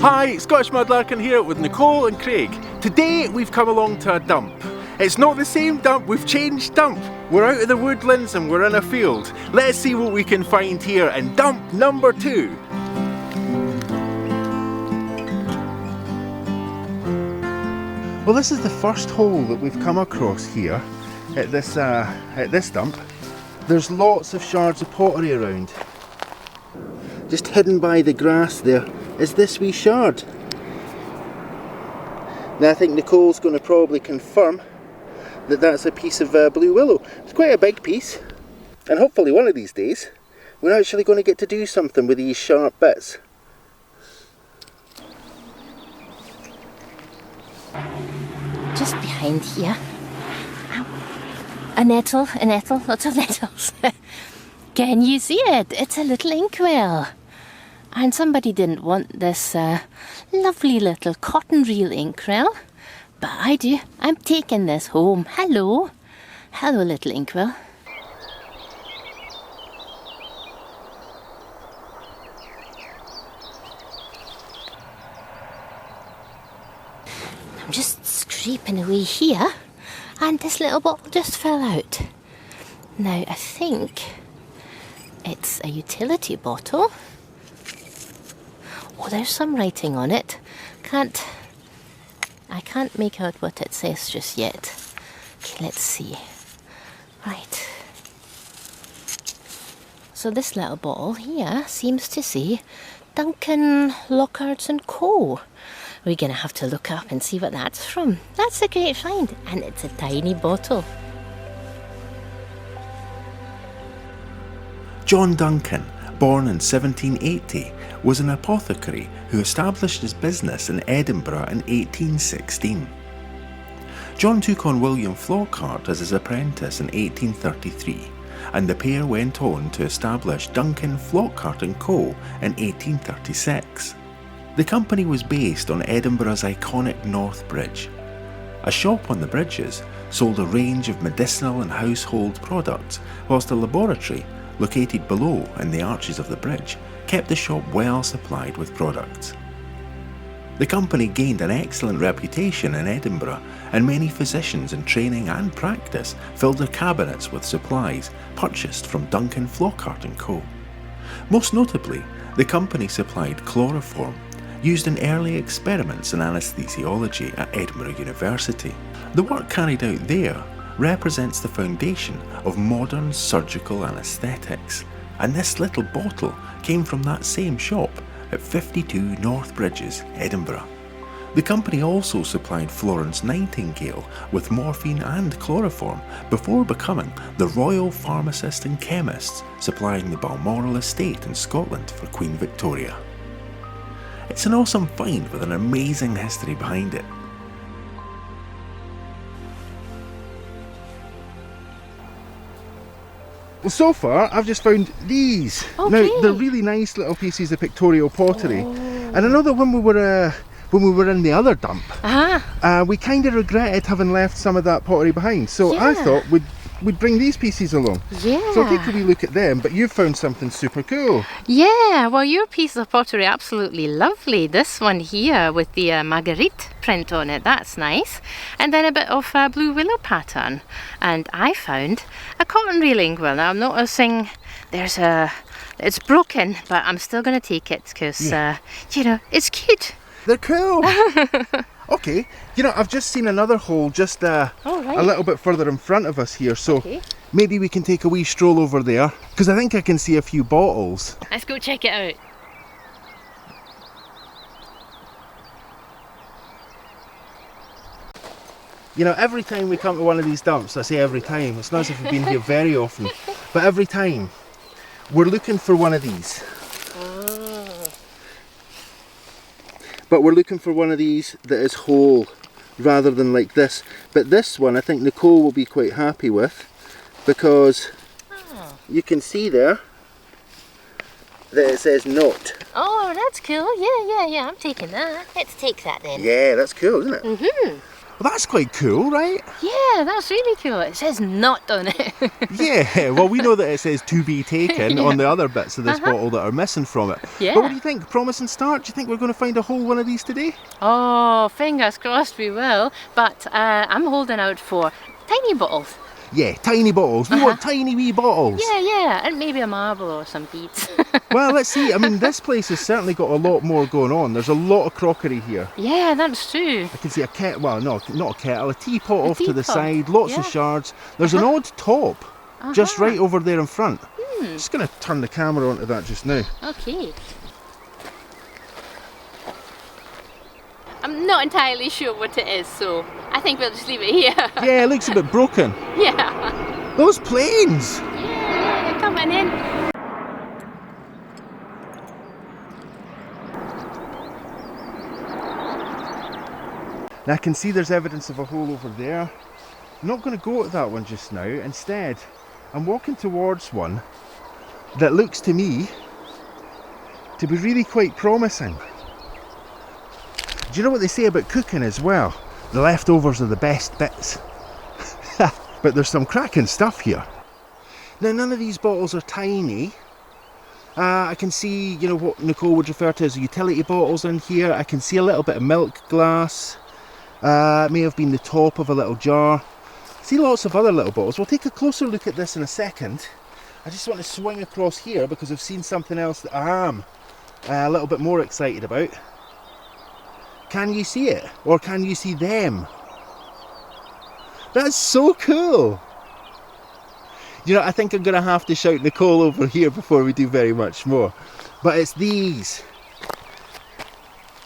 Hi, Scottish Mudlarking here with Nicole and Craig. Today we've come along to a dump. It's not the same dump, we've changed dump. We're out of the woodlands and we're in a field. Let's see what we can find here in dump number 2. Well, this is the first hole that we've come across here at this dump. There's lots of shards of pottery around. Just hidden by the grass there is this wee shard. Now I think Nicole's going to probably confirm that that's a piece of blue willow. It's quite a big piece, and hopefully one of these days we're actually going to get to do something with these sharp bits. Just behind here. A nettle, lots of nettles. Can you see it? It's a little inkwell. And somebody didn't want this lovely little cotton reel inkwell, but I do. I'm taking this home. Hello. Hello, little inkwell. I'm just scraping away here, and this little bottle just fell out. Now, I think it's a utility bottle. Oh, there's some writing on it. I can't make out what it says just yet. Okay, let's see. Right. So this little bottle here seems to say Duncan Flockhart Co. We're going to have to look up and see what that's from. That's a great find, and it's a tiny bottle. John Duncan, born in 1780, was an apothecary who established his business in Edinburgh in 1816. John took on William Flockhart as his apprentice in 1833, and the pair went on to establish Duncan Flockhart Co in 1836. The company was based on Edinburgh's iconic North Bridge. A shop on the bridges sold a range of medicinal and household products, whilst a laboratory, located below in the arches of the bridge, kept the shop well supplied with products. The company gained an excellent reputation in Edinburgh, and many physicians in training and practice filled their cabinets with supplies purchased from Duncan Flockhart Co. Most notably, the company supplied chloroform, used in early experiments in anesthesiology at Edinburgh University. The work carried out there represents the foundation of modern surgical anesthetics, and this little bottle came from that same shop at 52 North Bridges, Edinburgh. The company also supplied Florence Nightingale with morphine and chloroform before becoming the Royal Pharmacist and Chemist, supplying the Balmoral estate in Scotland for Queen Victoria. It's an awesome find with an amazing history behind it. Well, so far I've just found these. Okay. Now they're really nice little pieces of pictorial pottery, and I know that when we were in the other dump, we kind of regretted having left some of that pottery behind. So Yeah. I thought we'd bring these pieces along. Yeah. So I'll take a wee look at them. But you've found something super cool. Yeah, well, your piece of pottery, absolutely lovely. This one here with the marguerite print on it, that's nice. And then a bit of blue willow pattern. And I found a cotton reeling. Well, now I'm noticing it's broken, but I'm still going to take it because, it's cute. They're cool. Okay, I've just seen another hole just a little bit further in front of us here, so maybe we can take a wee stroll over there, because I think I can see a few bottles. Let's go check it out. Every time we come to one of these dumps, I say every time, it's not as if we've been here very often, but every time we're looking for one of these. But we're looking for one of these that is whole, rather than like this. But this one I think Nicole will be quite happy with, because you can see there that it says not. Oh, that's cool. Yeah, I'm taking that. Let's take that then. Yeah, that's cool, isn't it? Mm-hmm. Well, that's quite cool, right? Yeah, that's really cool. It says not on it. Yeah, well, we know that it says to be taken on the other bits of this bottle that are missing from it. Yeah. But what do you think? Promising start? Do you think we're going to find a whole one of these today? Oh, fingers crossed we will. But I'm holding out for tiny bottles. Yeah, tiny bottles. We want tiny wee bottles. Yeah, and maybe a marble or some beads. Well, let's see. I mean, this place has certainly got a lot more going on. There's a lot of crockery here. Yeah, that's true. I can see a kettle, well, no, not a kettle, a teapot off to the teapot, side, lots of shards. There's an odd top just right over there in front. Just going to turn the camera onto that just now. Okay. I'm not entirely sure what it is, so I think we'll just leave it here. Yeah, it looks a bit broken. Yeah. Those planes! Yeah, they're coming in. Now I can see there's evidence of a hole over there. I'm not going to go at that one just now. Instead, I'm walking towards one that looks to me to be really quite promising. Do you know what they say about cooking as well? The leftovers are the best bits. But there's some cracking stuff here. Now none of these bottles are tiny. I can see, you know, what Nicole would refer to as utility bottles in here. I can see a little bit of milk glass. It may have been the top of a little jar. I see lots of other little bottles. We'll take a closer look at this in a second. I just want to swing across here because I've seen something else that I am a little bit more excited about. Can you see it? Or can you see them? That's so cool! You know, I think I'm going to have to shout Nicole over here before we do very much more. But it's these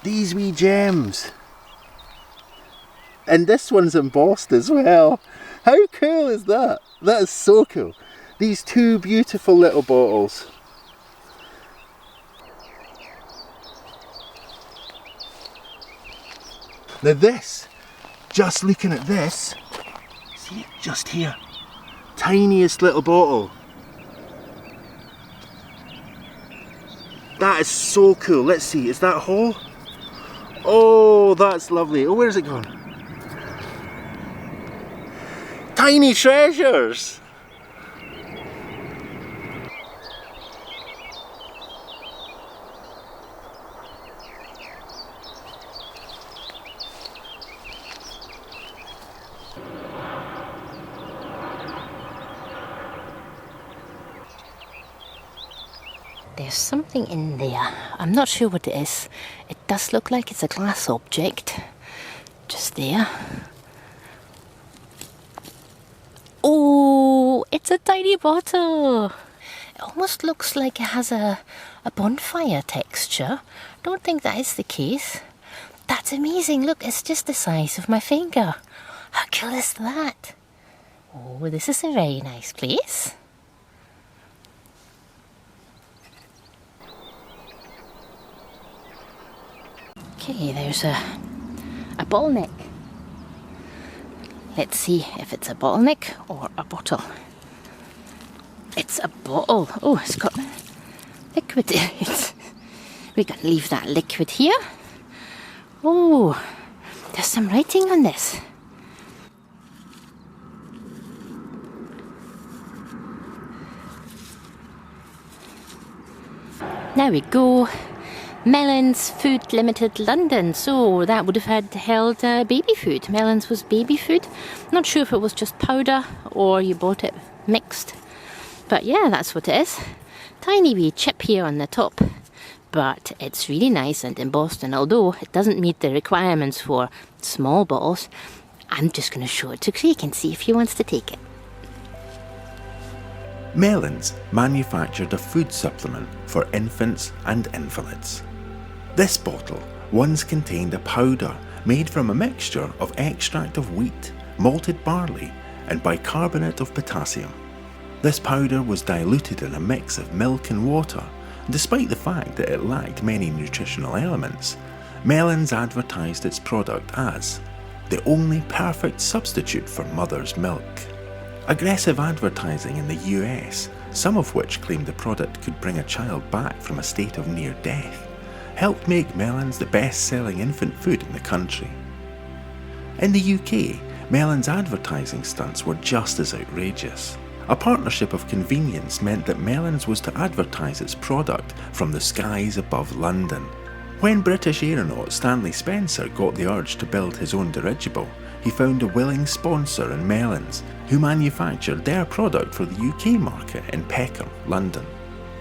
wee gems. And this one's embossed as well. How cool is that? That is so cool. These two beautiful little bottles. Now this, just looking at this, see it just here, tiniest little bottle. That is so cool. Let's see, is that a hole? Oh, that's lovely. Oh, where's it gone? Tiny treasures! There's something in there. I'm not sure what it is. It does look like it's a glass object. Just there. Oh, it's a tiny bottle. It almost looks like it has a bonfire texture. Don't think that is the case. That's amazing. Look, it's just the size of my finger. How cool is that? Oh, this is a very nice place. Okay, there's a bottle neck. Let's see if it's a bottleneck or a bottle. It's a bottle. Oh, it's got liquid in it. We can leave that liquid here. Oh, there's some writing on this. There we go. Mellons Food Limited London, so that would have held baby food. Mellons was baby food. Not sure if it was just powder or you bought it mixed. But yeah, that's what it is. Tiny wee chip here on the top. But it's really nice and embossed, and although it doesn't meet the requirements for small bottles, I'm just going to show it to Craig and see if he wants to take it. Mellons manufactured a food supplement for infants and invalids. This bottle once contained a powder made from a mixture of extract of wheat, malted barley, and bicarbonate of potassium. This powder was diluted in a mix of milk and water. Despite the fact that it lacked many nutritional elements, Mellons advertised its product as the only perfect substitute for mother's milk. Aggressive advertising in the US, some of which claimed the product could bring a child back from a state of near death, helped make Mellons the best-selling infant food in the country. In the UK, Mellon's advertising stunts were just as outrageous. A partnership of convenience meant that Mellon's was to advertise its product from the skies above London. When British aeronaut Stanley Spencer got the urge to build his own dirigible, he found a willing sponsor in Mellon's, who manufactured their product for the UK market in Peckham, London.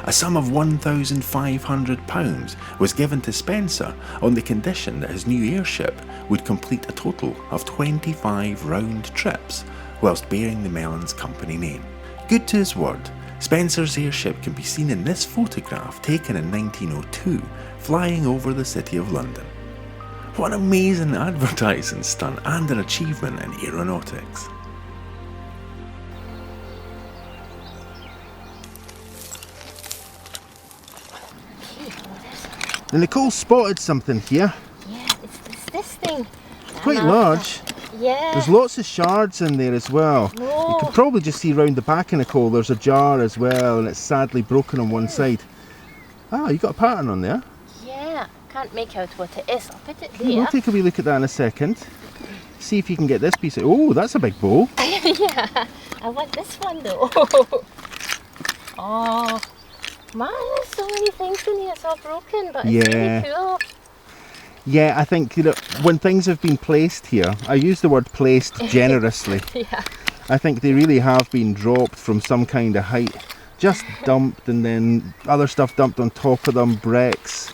A sum of £1,500 was given to Spencer on the condition that his new airship would complete a total of 25 round trips whilst bearing the Mellon's company name. Good to his word, Spencer's airship can be seen in this photograph taken in 1902 flying over the city of London. What an amazing advertising stunt and an achievement in aeronautics. Now Nicole spotted something here. Yeah, it's this thing. Quite large. Yeah. There's lots of shards in there as well. No. You can probably just see round the back of Nicole there's a jar as well, and it's sadly broken on one side. Ah, you got a pattern on there. Yeah, can't make out what it is. I'll put it We'll there. take a wee look at that in a second. See if you can get this piece of... Oh, that's a big bowl. Yeah, I want this one though. Oh, man, there's so many things in here. It's all broken, but it's Yeah. really cool. Yeah, I think, you know, when things have been placed here, I use the word placed generously. Yeah. I think they really have been dropped from some kind of height. Just dumped, and then other stuff dumped on top of them, bricks,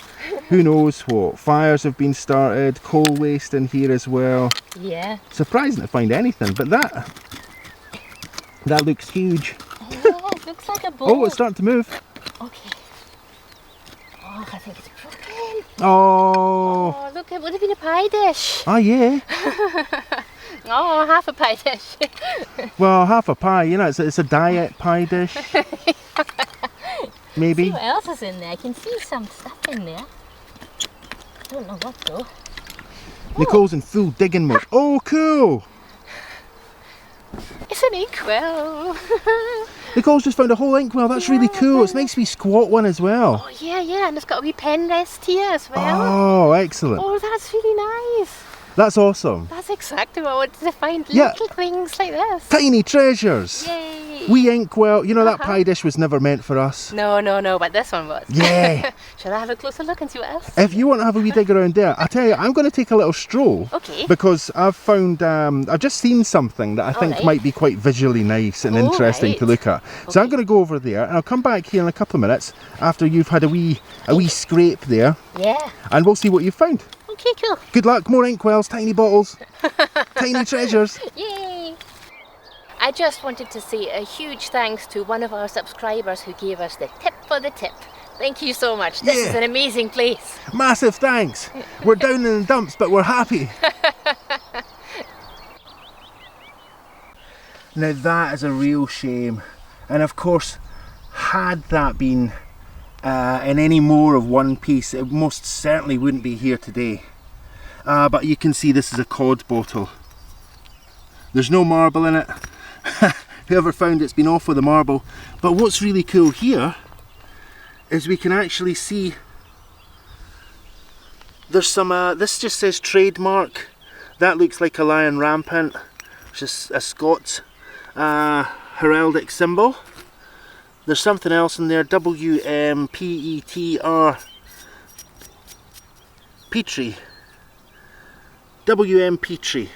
who knows what. Fires have been started, coal waste in here as well. Yeah. Surprising to find anything, but that looks huge. Yeah, it looks like a bowl. Oh, it's starting to move. Okay. Oh, I think it's broken. Oh, Oh, look, it would have been a pie dish. ah, yeah. Oh, half a pie dish. Well, half a pie, you know, it's a diet pie dish. Maybe. See what else is in there? I can see some stuff in there. I don't know what though. Nicole's in full digging mode. Oh, cool. It's an inkwell. Nicole's just found a whole inkwell. That's really cool. It's a nice wee squat one as well. Oh, yeah, and it's got a wee pen rest here as well. Oh, excellent. Oh, that's really nice. That's awesome. That's exactly what I wanted to find. Yeah. Little things like this. Tiny treasures. Yay. Wee inkwell. You know, that pie dish was never meant for us. No, but this one was. Yeah. Shall I have a closer look and see what else? If you want to have a wee dig around there, I tell you, I'm going to take a little stroll. Okay. Because I've found, I've just seen something that I think right. might be quite visually nice and Oh, interesting right. to look at. So I'm Okay. going to go over there, and I'll come back here in a couple of minutes after you've had a wee scrape there, Yeah. and we'll see what you've found. Okay, cool. Good luck, more inkwells, tiny bottles, tiny treasures. Yay! I just wanted to say a huge thanks to one of our subscribers who gave us the tip for the tip. Thank you so much. This is Yeah. an amazing place. Massive thanks. We're down in the dumps, but we're happy. Now that is a real shame. And of course, had that been in any more of one piece, it most certainly wouldn't be here today. But you can see this is a cod bottle. There's no marble in it. Whoever found it's been off with the marble. But what's really cool here is we can actually see there's some, this just says trademark. That looks like a lion rampant, which is a Scots heraldic symbol. There's something else in there, WMPETR Petrie. WM Petrie.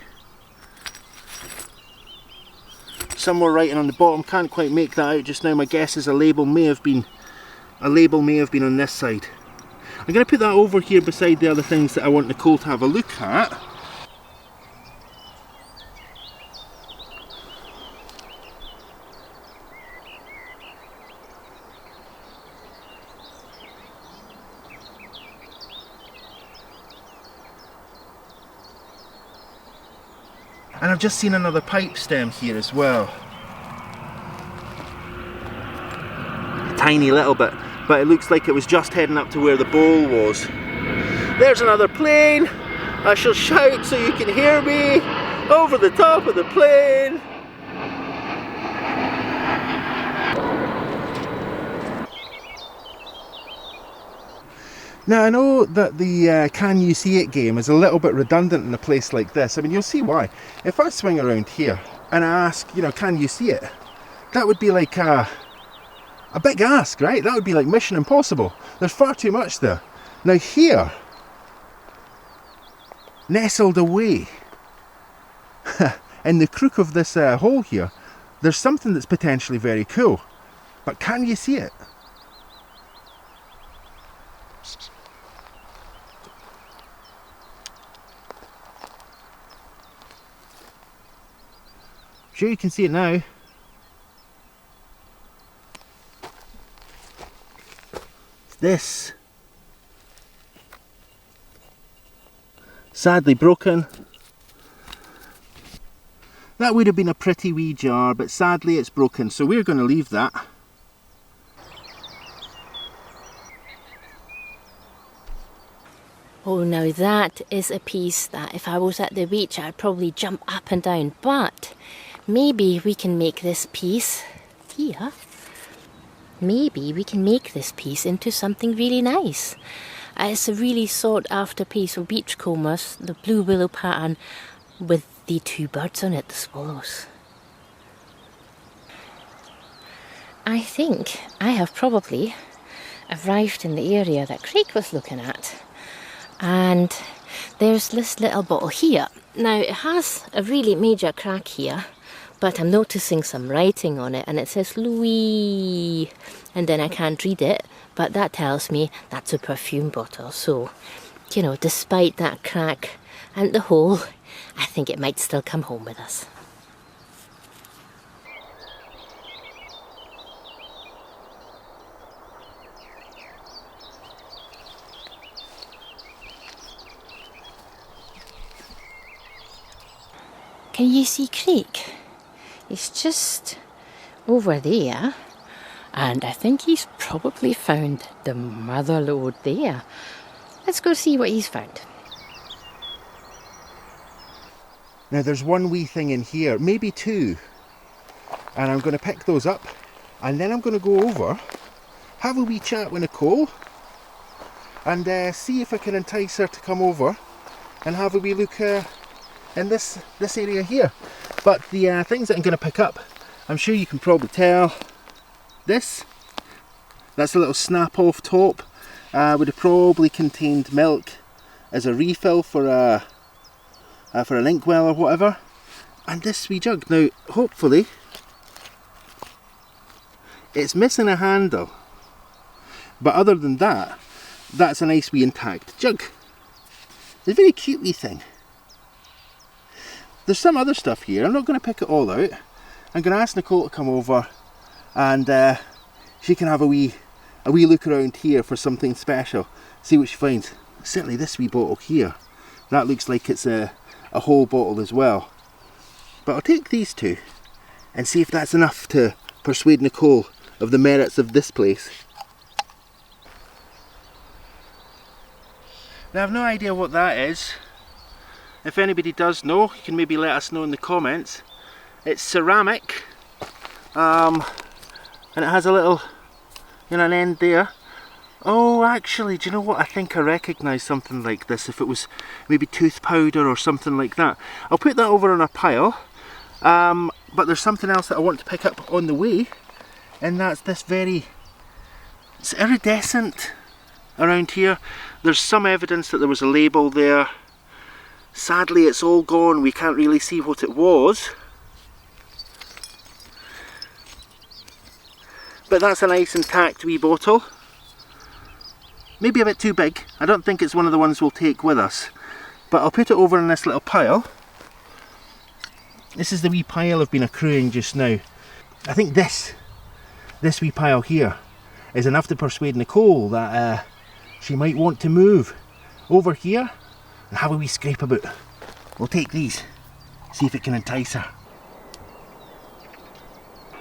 Somewhere writing on the bottom, can't quite make that out just now. My guess is a label may have been on this side. I'm going to put that over here beside the other things that I want Nicole to have a look at. And I've just seen another pipe stem here as well. A tiny little bit, but it looks like it was just heading up to where the bowl was. There's another plane. I shall shout so you can hear me over the top of the plane. Now I know that the can you see it game is a little bit redundant in a place like this. I mean, you'll see why. If I swing around here and I ask, you know, can you see it? That would be like a big ask, right? That would be like Mission Impossible. There's far too much there. Now here, nestled away in the crook of this hole here, there's something that's potentially very cool. But can you see it? Sure you can see it now. It's this. Sadly broken. That would have been a pretty wee jar, but sadly it's broken, so we're going to leave that. Oh, now that is a piece that if I was at the beach I'd probably jump up and down, but maybe we can make this piece here, maybe we can make this piece into something really nice. It's a really sought after piece of beachcombers, the blue willow pattern with the two birds on it, the swallows. I think I have probably arrived in the area that Craig was looking at. And there's this little bottle here. Now it has a really major crack here, but I'm noticing some writing on it and it says Louis, and then I can't read it, but that tells me that's a perfume bottle. So, you know, despite that crack and the hole, I think it might still come home with us. Can you see Craig? He's just over there, and I think he's probably found the mother lode there. Let's go see what he's found. Now there's one wee thing in here, maybe two, and I'm going to pick those up, and then I'm going to go over, have a wee chat with Nicole, and see if I can entice her to come over and have a wee look in this area here. But the things that I'm going to pick up, I'm sure you can probably tell. That's a little snap off top, would have probably contained milk as a refill for an inkwell or whatever. And this wee jug, now hopefully it's missing a handle, but other than that, that's a nice wee intact jug. It's a very cute wee thing. There's some other stuff here. I'm not going to pick it all out. I'm going to ask Nicole to come over and she can have a wee look around here for something special. See what she finds. Certainly this wee bottle here. That looks like it's a whole bottle as well. But I'll take these two and see if that's enough to persuade Nicole of the merits of this place. Now I've no idea what that is. If anybody does know, you can maybe let us know in the comments. It's ceramic, and it has a little, you know, an end there. Oh, actually, do you know what? I think I recognise something like this. If it was maybe tooth powder or something like that. I'll put that over on a pile. But there's something else that I want to pick up on the way, and that's this it's iridescent around here. There's some evidence that there was a label there. Sadly it's all gone, we can't really see what it was. But that's a nice intact wee bottle. Maybe a bit too big. I don't think it's one of the ones we'll take with us. But I'll put it over in this little pile. This is the wee pile I've been accruing just now. I think this wee pile here is enough to persuade Nicole that she might want to move over here and have a wee scrape about. We'll take these, see if it can entice her.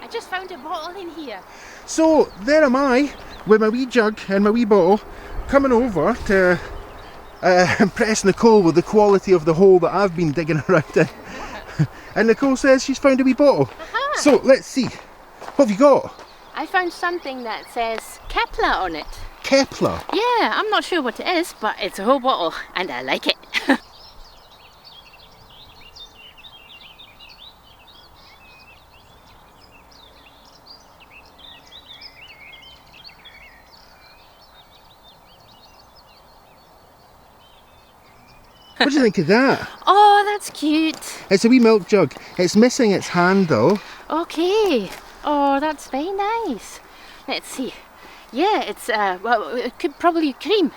I just found a bottle in here. So there am I with my wee jug and my wee bottle, coming over to impress Nicole with the quality of the hole that I've been digging around in. And Nicole says she's found a wee bottle. Aha. So let's see. What have you got? I found something that says Kepler on it. Kepler. Yeah, I'm not sure what it is, but it's a whole bottle and I like it. What do you think of that? Oh, that's cute. It's a wee milk jug. It's missing its handle. Okay. Oh, that's very nice. Let's see. Yeah, it's, well, it could probably cream.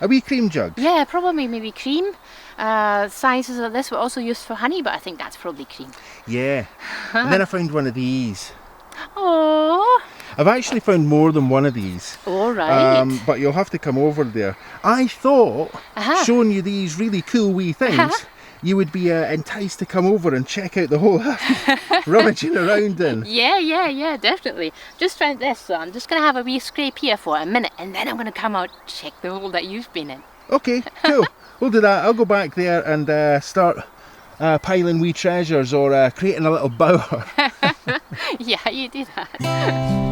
A wee cream jug. Yeah, probably maybe cream. Sizes of this were also used for honey, but I think that's probably cream. Yeah. And then I found one of these. Oh. I've actually found more than one of these. All right. But you'll have to come over there. I thought, showing you these really cool wee things, you would be enticed to come over and check out the whole rummaging around in. Yeah, definitely. Just found this, so I'm just going to have a wee scrape here for a minute, and then I'm going to come out check the hole that you've been in. Okay, cool. We'll do that. I'll go back there and start piling wee treasures or creating a little bower. Yeah, you do that.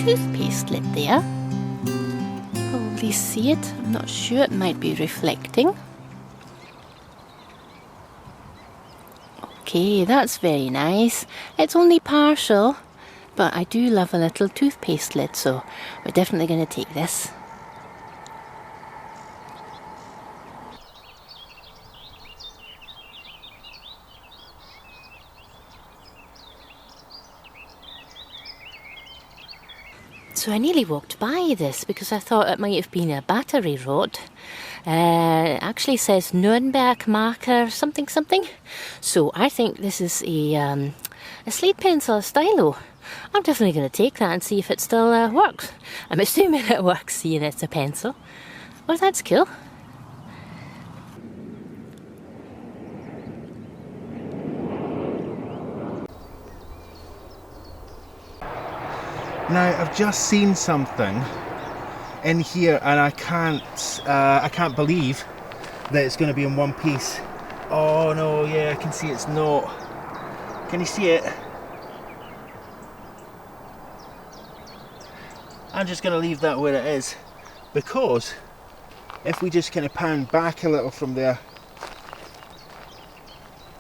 Toothpaste lid there. Probably see it. I'm not sure. It might be reflecting. Okay, that's very nice. It's only partial, but I do love a little toothpaste lid, so we're definitely going to take this. So I nearly walked by this because I thought it might have been a battery rod. It actually says Nuremberg marker something. So I think this is a slate pencil, a stylo. I'm definitely going to take that and see if it still works. I'm assuming it works, seeing it's a pencil. Well, that's cool. Now I've just seen something in here and I can't believe that it's going to be in one piece. Oh no, yeah, I can see it's not. Can you see it? I'm just going to leave that where it is, because if we just kind of pan back a little from there,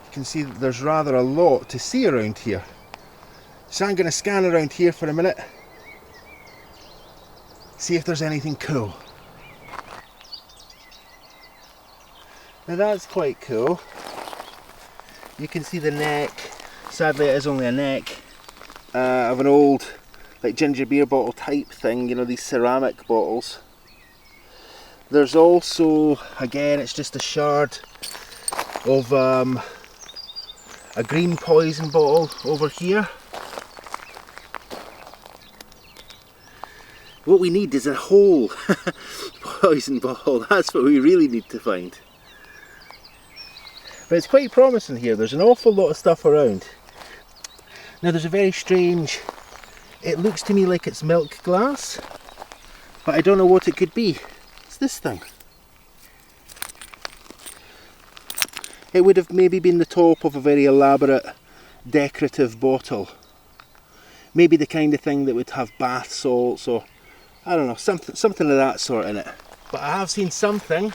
you can see that there's rather a lot to see around here. So I'm going to scan around here for a minute, see if there's anything cool. Now that's quite cool. You can see the neck. Sadly it is only a neck of an old like ginger beer bottle type thing, you know, these ceramic bottles. There's also, again, it's just a shard of a green poison bottle over here. What we need is a whole poison bottle. That's what we really need to find. But it's quite promising here. There's an awful lot of stuff around. Now there's a very strange, it looks to me like it's milk glass, but I don't know what it could be. It's this thing. It would have maybe been the top of a very elaborate decorative bottle. Maybe the kind of thing that would have bath salts or, I don't know, something of that sort in it. But I have seen something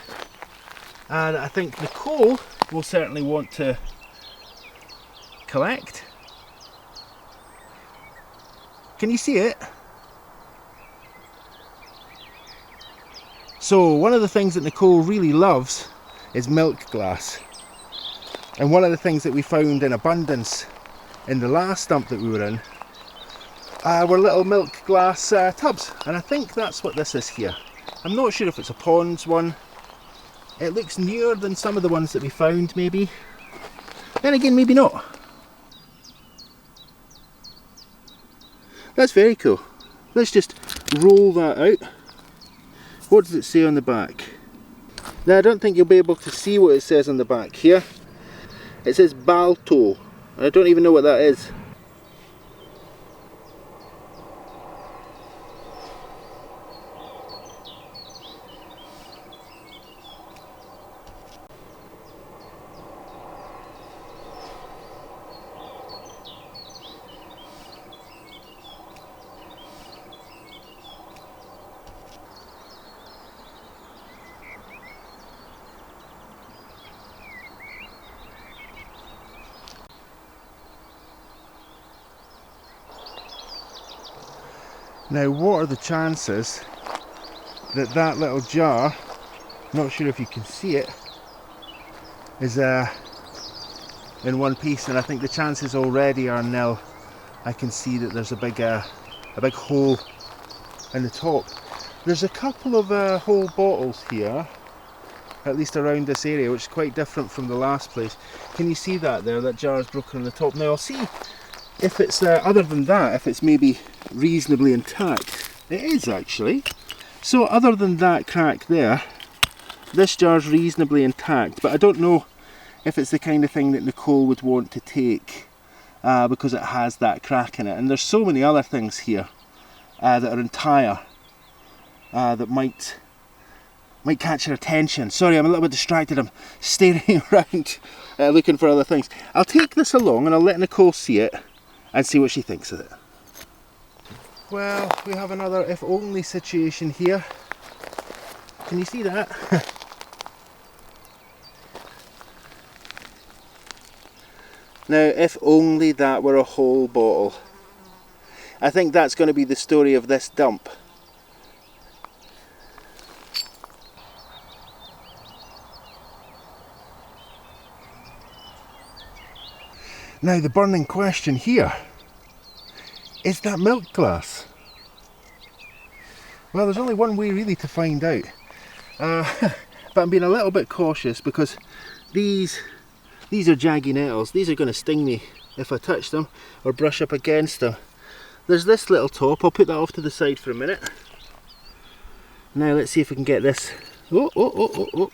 that I think Nicole will certainly want to collect. Can you see it? So one of the things that Nicole really loves is milk glass. And one of the things that we found in abundance in the last dump that we were in were little milk glass tubs. And I think that's what this is here. I'm not sure if it's a Pond's one. It looks newer than some of the ones that we found, maybe. Then again, maybe not. That's very cool. Let's just roll that out. What does it say on the back? Now I don't think you'll be able to see what it says on the back here. It says Balto. I don't even know what that is. Now what are the chances that that little jar, not sure if you can see it, is in one piece, and I think the chances already are nil. I can see that there's a big hole in the top. There's a couple of whole bottles here, at least around this area, which is quite different from the last place. Can you see that there? That jar is broken on the top. Now I'll see if it's, other than that, if it's maybe reasonably intact. It is actually. So other than that crack there, this jar's reasonably intact, but I don't know if it's the kind of thing that Nicole would want to take because it has that crack in it. And there's so many other things here that are entire that might catch your attention. Sorry, I'm a little bit distracted. I'm staring around looking for other things. I'll take this along and I'll let Nicole see it and see what she thinks of it. Well, we have another if only situation here. Can you see that? Now, if only that were a whole bottle. I think that's going to be the story of this dump. Now the burning question here, is that milk glass? Well, there's only one way really to find out, but I'm being a little bit cautious because these are jaggy nettles. These are going to sting me if I touch them or brush up against them. There's this little top. I'll put that off to the side for a minute. Now let's see if we can get this. Oh.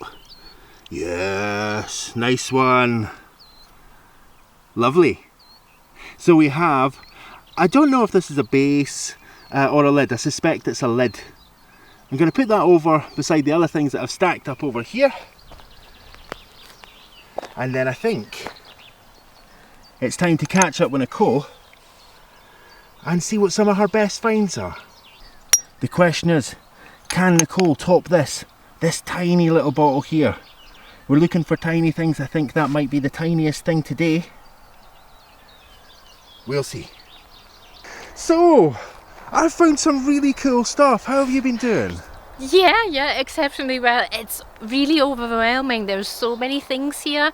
Yes, nice one. Lovely. So we have, I don't know if this is a base or a lid. I suspect it's a lid. I'm going to put that over beside the other things that I've stacked up over here. And then I think it's time to catch up with Nicole and see what some of her best finds are. The question is, can Nicole top this tiny little bottle here? We're looking for tiny things. I think that might be the tiniest thing today. We'll see. So, I've found some really cool stuff. How have you been doing? Yeah, exceptionally well. It's really overwhelming. There's so many things here.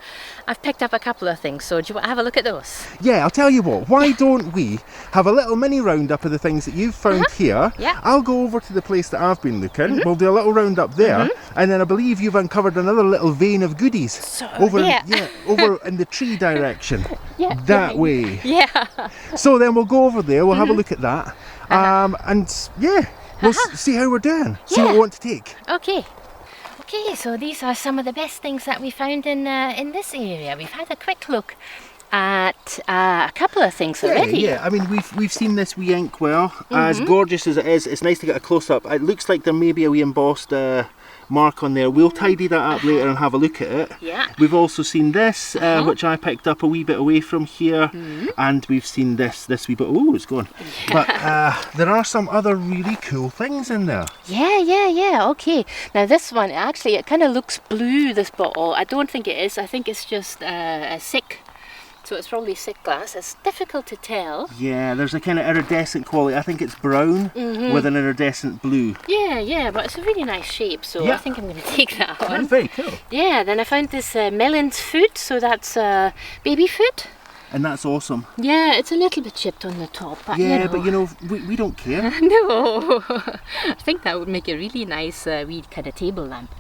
I've picked up a couple of things, so do you want to have a look at those? Yeah, I'll tell you what, why don't we have a little mini roundup of the things that you've found here. Yeah. I'll go over to the place that I've been looking. We'll do a little roundup there, and then I believe you've uncovered another little vein of goodies over in the tree direction. That way. Yeah. So then we'll go over there, we'll have a look at that. And yeah, we'll see how we're doing, see what we want to take. Okay, so these are some of the best things that we found in this area. We've had a quick look at a couple of things already. Yeah. I mean, we've seen this wee inkwell. As gorgeous as it is, it's nice to get a close-up. It looks like there may be a wee embossed mark on there. We'll tidy that up later and have a look at it. Yeah. We've also seen this, which I picked up a wee bit away from here, and we've seen this wee bit. Oh, it's gone. But there are some other really cool things in there. Yeah. Okay. Now this one, actually, it kind of looks blue, this bottle. I don't think it is. I think it's just a sick. So it's probably sick glass. It's difficult to tell. Yeah, there's a kind of iridescent quality. I think it's brown with an iridescent blue. Yeah, but it's a really nice shape, so I think I'm going to take that one. That's very cool. Yeah, then I found this melon's food, so that's baby food. And that's awesome. Yeah, it's a little bit chipped on the top, but but you know, we don't care. No, I think that would make a really nice wee kind of table lamp.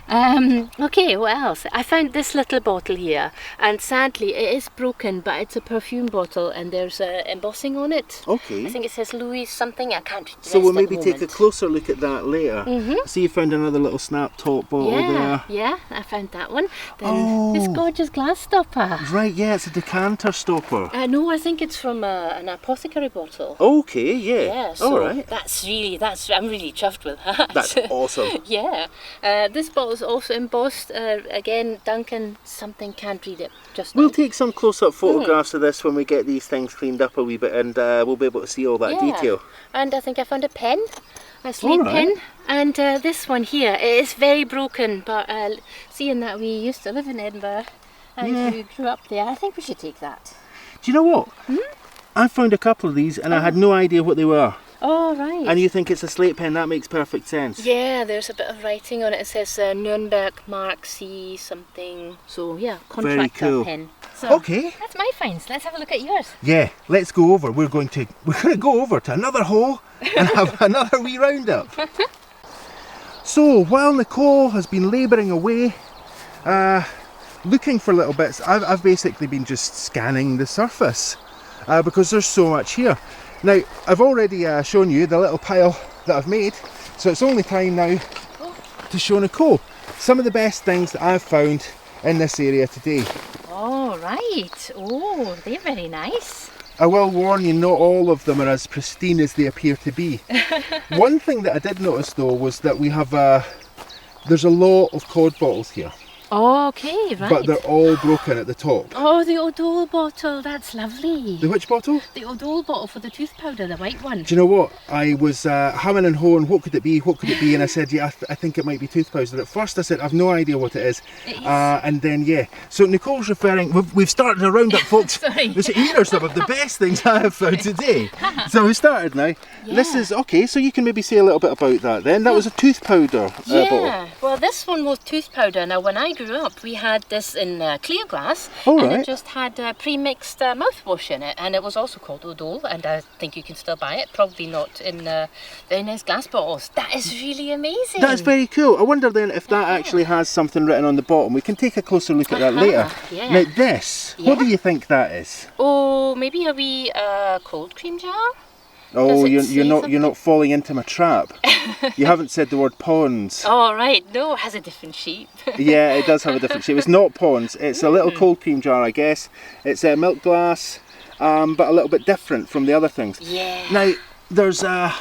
Okay, what else? I found this little bottle here, and sadly it is broken, but it's a perfume bottle and there's embossing on it. Okay. I think it says Louis something, I can't read the So rest we'll at the maybe take a moment. closer look at that later. See, you found another little snap top bottle there. Yeah, I found that one. Then this gorgeous glass stopper. Right, yeah, it's a decanter stopper. No, I think it's from an apothecary bottle. Okay, yeah. Yeah, so Alright. I'm really chuffed with that. That's awesome. Yeah. This bottle is also embossed. Again, Duncan something, can't read it just now. We'll take some close-up photographs of this when we get these things cleaned up a wee bit, and we'll be able to see all that detail. And I think I found a pen, a sleeve pen. And this one here, it is very broken, but seeing that we used to live in Edinburgh and we grew up there, I think we should take that. Do you know what? I found a couple of these and I had no idea what they were. Oh, right. And you think it's a slate pen, that makes perfect sense. Yeah, there's a bit of writing on it. It says Nuremberg Mark C something. So yeah, contractor Very cool. pen. So Okay. that's my finds. Let's have a look at yours. Yeah, let's go over. We're going to go over to another hole and have another wee roundup. So while Nicole has been labouring away, looking for little bits, I've basically been just scanning the surface because there's so much here. Now, I've already shown you the little pile that I've made, so it's only time now to show Nicole some of the best things that I've found in this area today. Oh, right. Oh, they're very nice. I will warn you, not all of them are as pristine as they appear to be. One thing that I did notice though was that we have there's a lot of cod bottles here. Oh, okay, right. But they're all broken at the top. Oh, the O'Dole bottle, that's lovely. The which bottle? The O'Dole bottle for the tooth powder, the white one. Do you know what? I was humming and hawing, what could it be? What could it be? And I said, yeah, I think it might be tooth powder. At first I said, I've no idea what it is. And then, yeah. So Nicole's referring, we've started a roundup, folks. Sorry. Here are some of the best things I have found today. So we started now. Yeah. This is, okay, so you can maybe say a little bit about that then. That was a tooth powder bottle. Well, this one was tooth powder. Now, when I grew up, we had this in clear glass, Oh, and right. it just had pre-mixed mouthwash in it, and it was also called O'Dole, and I think you can still buy it, probably not in very nice glass bottles. That is really amazing. That's very cool. I wonder then if that actually has something written on the bottom. We can take a closer look at that later. Yeah. Now this, what do you think that is? Oh, maybe a wee cold cream jar? Oh, Does it you're say not falling into my trap. You haven't said the word ponds. Oh, right. No, it has a different shape. Yeah, it does have a different shape. It's not ponds. It's a little cold cream jar, I guess. It's a milk glass, but a little bit different from the other things. Yeah. Now, there's a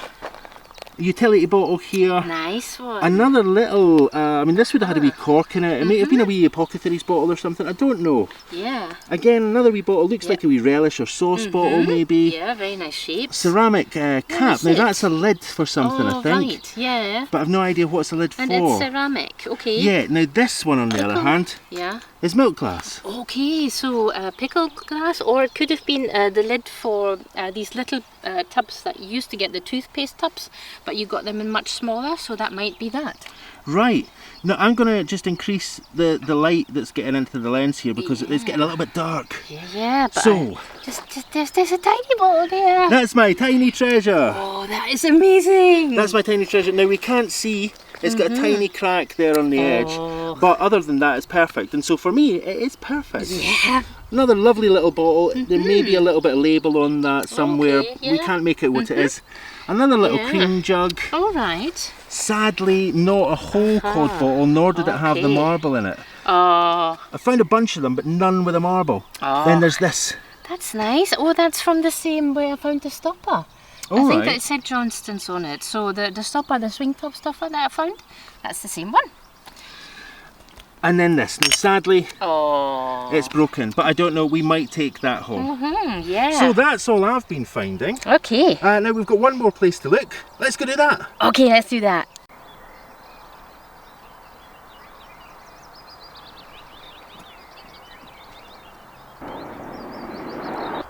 utility bottle here. Nice one. Another little, I mean, this would have had a wee cork in it. It may have been a wee apothecary's bottle or something. I don't know. Yeah. Again, another wee bottle. Looks like a wee relish or sauce bottle, maybe. Yeah, very nice shape. Ceramic cap. is Now it? that's a lid for something, I think. Right. Yeah. But I've no idea what's the lid And for. it's ceramic. Okay. Yeah, now this one on the other hand Yeah. is milk glass. Okay, so pickle glass, or it could have been the lid for these little tubs that you used to get, the toothpaste tubs, but you got them in much smaller, so that might be that. Right. Now I'm going to just increase the light that's getting into the lens here because it's getting a little bit dark. Yeah, but So- there's a tiny bottle there. That's my tiny treasure. Oh, that is amazing. That's my tiny treasure. Now we can't see, it's got a tiny crack there on the edge, but other than that it's perfect. And so for me, it is perfect. Yeah. Another lovely little bottle. There may be a little bit of label on that somewhere. Okay, We yeah. can't make out what it is. Another little Yeah. cream jug. All right. Sadly, not a whole cod bottle, nor did it have the Okay. marble in it. Oh, I found a bunch of them, but none with a marble. Oh. Then there's this. that's nice. Oh, that's from the same where I found the stopper. I All think right. that it said Johnston's on it. So the stopper, the swing top stopper that I found, that's the same one. And then this. Now, sadly, Oh. it's broken, but I don't know. We might take that home. Yeah. So that's all I've been finding. Okay. Now we've got one more place to look. Let's go do that. Okay, let's do that.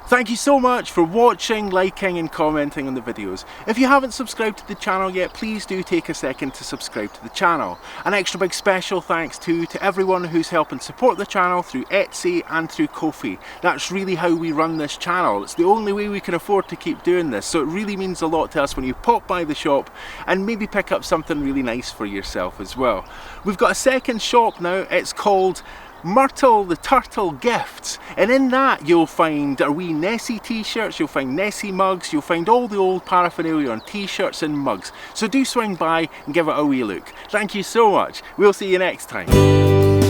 Thank you so much for watching, liking and commenting on the videos. If you haven't subscribed to the channel yet, please do take a second to subscribe to the channel. An extra big special thanks to everyone who's helping support the channel through Etsy and through Ko-fi. That's really how we run this channel. It's the only way we can afford to keep doing this, so it really means a lot to us when you pop by the shop and maybe pick up something really nice for yourself as well. We've got a second shop now. It's called Myrtle the Turtle Gifts, and in that you'll find our wee Nessie t-shirts, you'll find Nessie mugs, you'll find all the old paraphernalia on t-shirts and mugs. So do swing by and give it a wee look. Thank you so much. We'll see you next time.